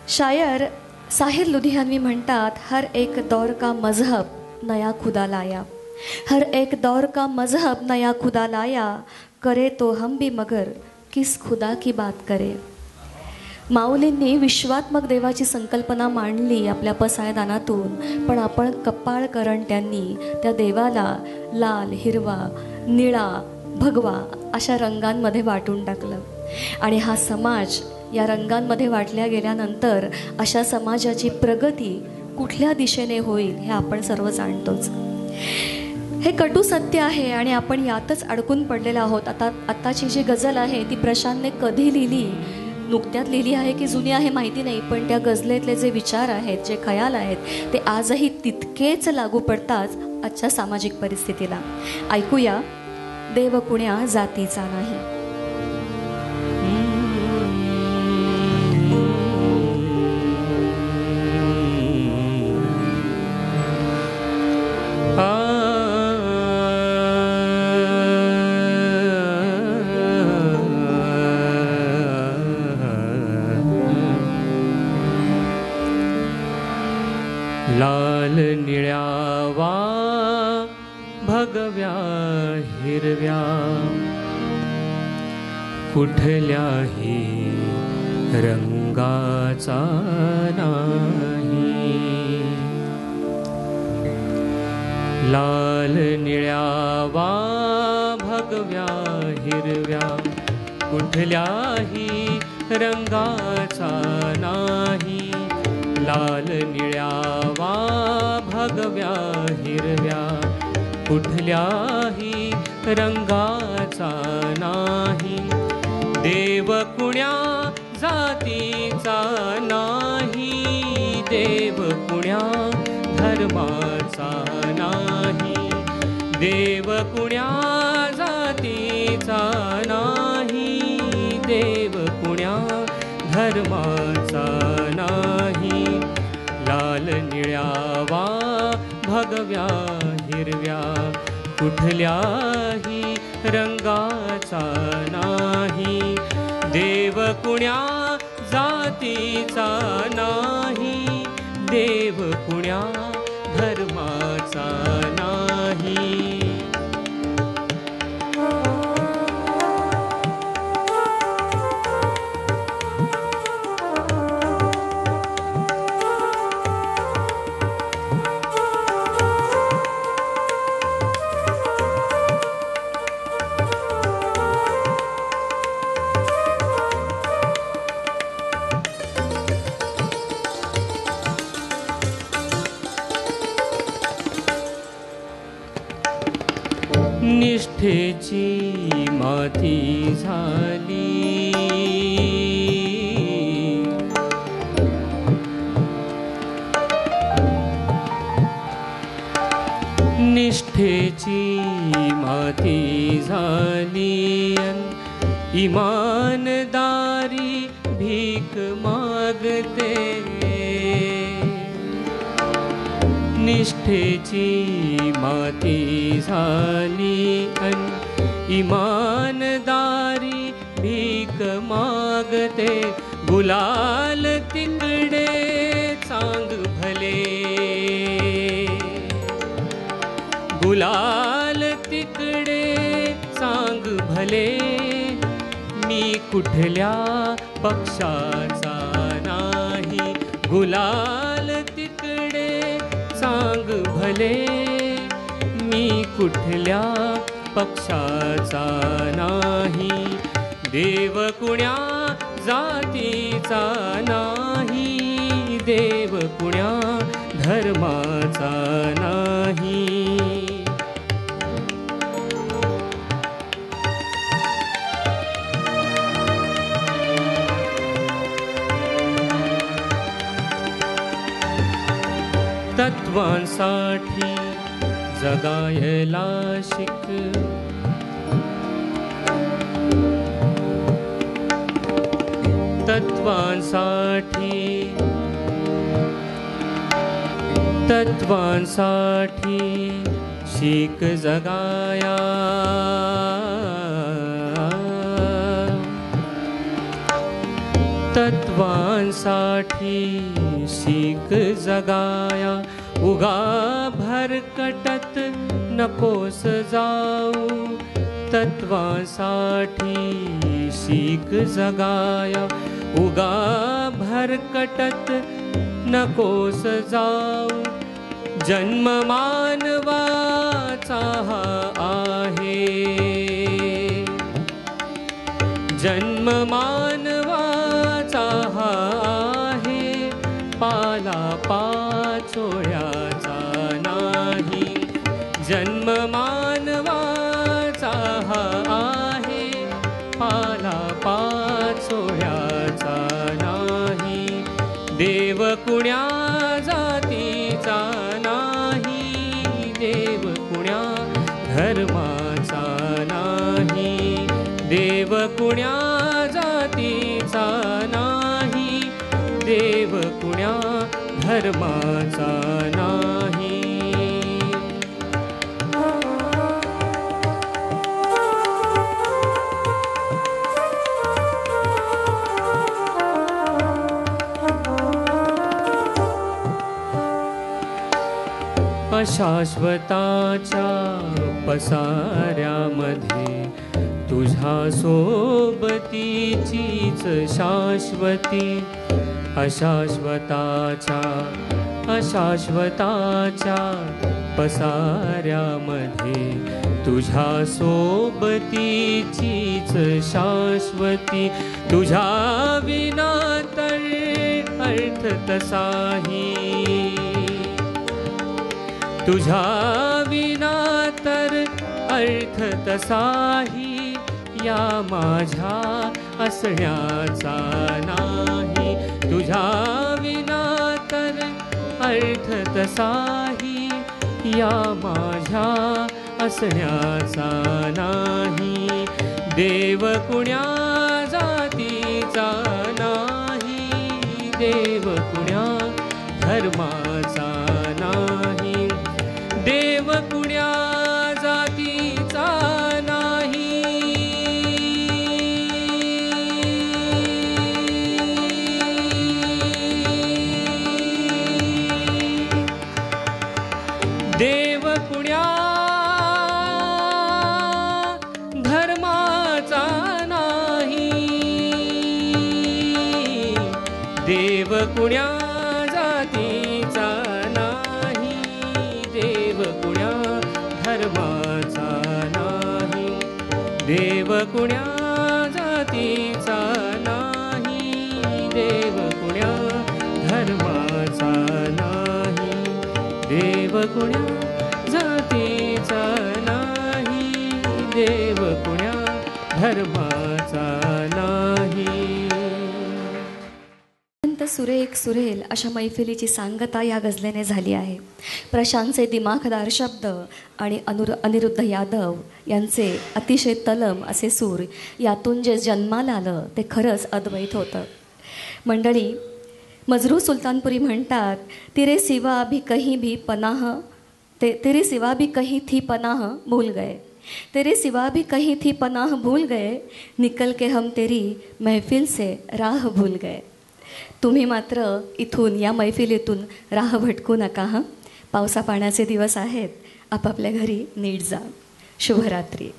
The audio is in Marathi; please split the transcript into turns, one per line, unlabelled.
शायर साहिर लुधियानवी म्हणतात, हर एक दौर का मजहब नया खुदा लाया, हर एक दौर का मजहब नया खुदा लाया, करे तो हम भी मगर किस खुदा की बात करे. माऊलींनी विश्वात्मक देवाची संकल्पना मांडली आपल्या पसायदानातून, पण आपण कपाळ करंट्यांनी त्या देवाला लाल, हिरवा, निळा, भगवा अशा रंगांमध्ये वाटून टाकलं. आणि हा समाज या रंगांमध्ये वाटल्या गेल्यानंतर अशा समाजाची प्रगती कुठल्या दिशेने होईल हे आपण सर्व जाणतोच. हे कटू सत्य आहे आणि आपण यातच अडकून पडलेलो आहोत. आत्ताची जी गझल आहे ती प्रशांतने कधी लिहिली, नुकत्यात लिहिली आहे की जुनी आहे माहिती नाही, पण त्या गझलेतले जे विचार आहेत, जे खयाल आहेत ते आजही तितकेच लागू पडतात आजच्या सामाजिक परिस्थितीला. ऐकूया, देव कुण्या जातीचा नाही.
लाल निळ्यावा भगव्या हिरव्या कुठल्याही रंगाचा नाही. लाल निळ्यावा भगव्या हिरव्या कुठल्याही रंगाचा नाही. लाल निळ्यावा भगव्या हिरव्या कुठल्याही रंगाचा नाही. देव कुण्या जातीचा नाही, देव कुण्या धर्माचा नाही. देव कुण्या जातीचा नाही, देव कुण्या धर्माचा नाही. लाल निळ्यावा भगव्या हिरव्या कुठल्याही रंगाचा नाही. देव कुण्या जातीचा नाही, देव कुण्या धर्माचा नाही. निष्ठेची माती झाली, निष्ठेची माती झाली. इमानदारी भीक मागते, निष्ठेची माती झाली. इमानदारी भीक मागते. गुलाल तिकडे चांग भले, गुलाल तिकडे चांग भले. मी कुठल्या पक्षाचा नाही, गुलाल तिकडे चांग भले. मी कुठल्या पक्षाचा नाही. देव कुण्या जातीचा नाही, देव कुण्या धर्माचा नाही. तत्वांसाठी जगायला शिक, तत्वांसाठी तत्वांसाठी शिक जगाया. तत्वांसाठी शीक जगाया, उगा भरकटत नकोस जाऊ. तत्वांसाठी शीक जगाया, उगा भरकटत नकोस जाऊ. जन्म मानवाचा हा आहे, जन्म मानवाचा हा आहे, पाला पाचोळ्याचा नाही. जन्म मानवाचा हा आहे, पाला पाचोळ्याचा नाही. देव कुण्या जातीचा नाही, देव कुण्या धर्माचा नाही. देव कुण्या जातीचा नाही, देव कुण्या धर्माचा नाही. अशाश्वताच्या पसाऱ्यामध्ये तुझ्या सोबतीचीच शाश्वती. अशाश्वताच्या पसाऱ्यामध्ये तुझ्या सोबतीचीच शाश्वती. तुझ्या विना तर अर्थ तसाही, तुझ्या विना तर अर्थ तसाही, या माझ्या असण्याचा नाही. तुझ्या विना तर अर्थ तसाही, या माझ्या असण्याचा नाही. देव कुण्या जातीचा नाही, देव कुण्या धर्माचा नाही. देव कुण्या जातीचा नाही, देव कुण्या धर्माचा नाही. देव कुण्या जातीचा नाही, देव कुण्या धर्माचा नाही. देव कुण्या जातीचा नाही, देव कुण्या धर्माचा नाही. देव कुण्या जातीचा नाही, देव कुण्या धर्माचा नाही.
सुरेख सुरेल अशा मैफिलीची सांगता या गझलेने झाली आहे. प्रशांतचे दिमाखदार शब्द आणि अनिरुद्ध यादव यांचे अतिशय तलम असे सूर यातून जे जन्माला आलं ते खरंच अद्वैत होतं. मंडळी, मजरू सुलतानपुरी म्हणतात, तेरे सिवा भी कहीं भी पनाह, तेरे सिवा भी कहीं थी पनाह भूल गए, तेरे सिवा भी कहीं थी पनाह भूल गए, निकल के हम तेरी महफिल से राह भूल गए. तुम्ही मात्र इथून या मैफिलीतून राह भटकू नका. पावसा पाण्याचे दिवस आहेत, आपापल्या घरी नीट जा. शुभरात्री.